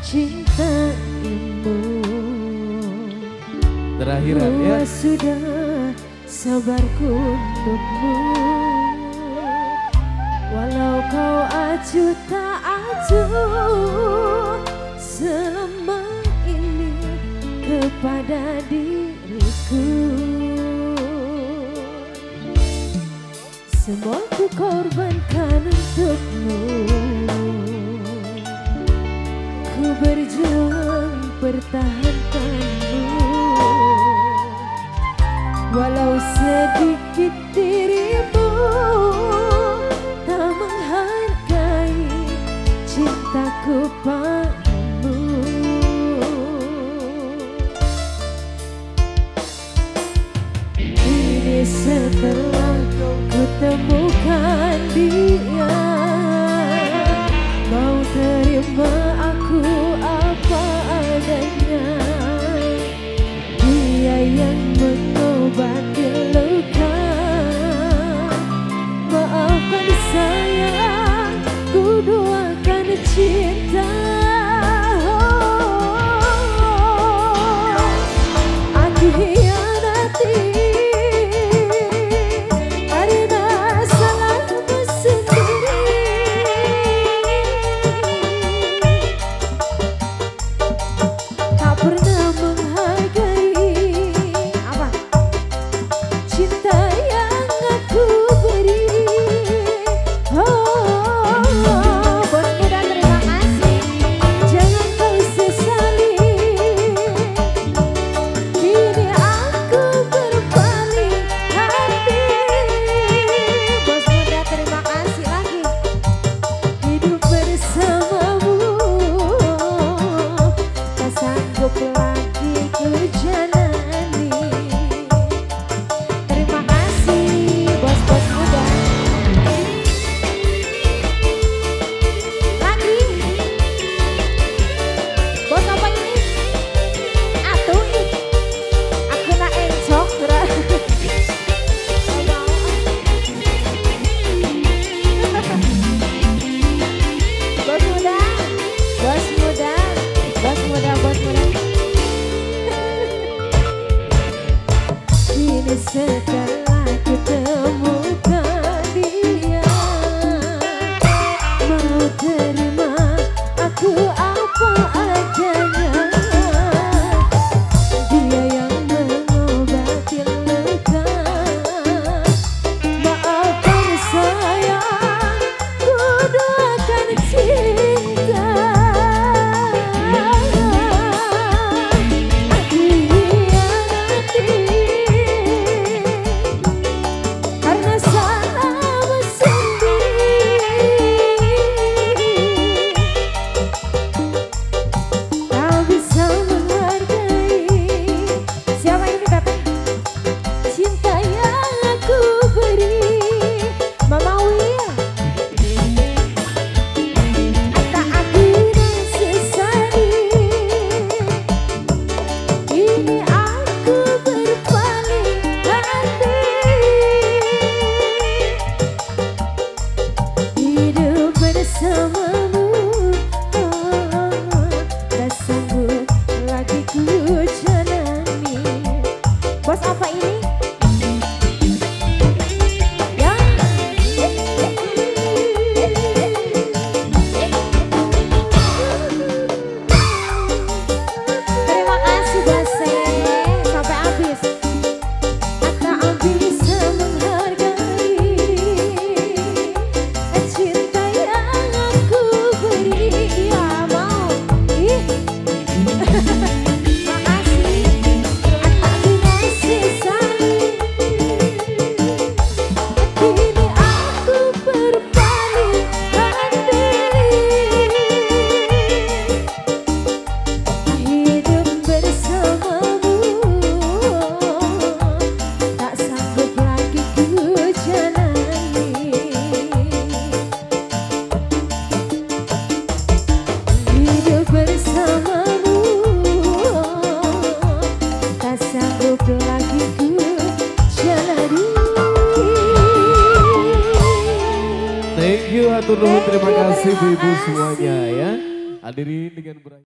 cintamu. Terakhiran ya. Sudah sabarku untukmu. Walau kau acuh tak acuh selama ini kepada diriku. Semua ku korbankan untukmu. Ku berjuang pertahankanmu. Walau sedikit dirimu tak menghargai cintaku padamu. Ini setelah ku temukan dia, mau terima aku apa adanya. Dia yang mengobati luka. Maafkan sayang, ku doakan cinta. Aku hianati karena salahmu sendiri. Tak pernah menghargai apa cinta yang aku beri. Bos muda terima kasih. Jangan kau sesali. Kini aku berbalik hati. Bos muda terima kasih lagi. Hidup bersamamu tak sanggup lagi ku jalani. Terima kasih bos-bos muda. Lagi bos apa ini? Atuh ih, aku nak encok gerak. Bos muda, bos muda, bos muda, bos muda. Ini setelah kutemukan dia, mau terima aku apa adanya. Dia yang mengobati luka. Maafkan sayang, ku doakan cinta. Aku hianati karena salahmu sendiri. Tak bisa menghargai siapa ini Teteh? Cinta yang aku beri. Mama Wil, tak aku sesali. Kini aku berbalik hati. Hidup bersamamu tak sanggup lagi ku jalani. Bos apa ini? Ya. Terima kasih Base sampai habis. Tak bisa menghargai cinta yang aku beri. Ya mau ih. Makasih. Tak bisa sesali. Kini aku berbalik hati. Hidup bersamamu tak sanggup lagi ku jalani. Hidup bersamamu tak sanggup lagi ku jalani. Thank you, atur nuhun, terima kasih ibu-ibu semuanya ya. Hadirin dengan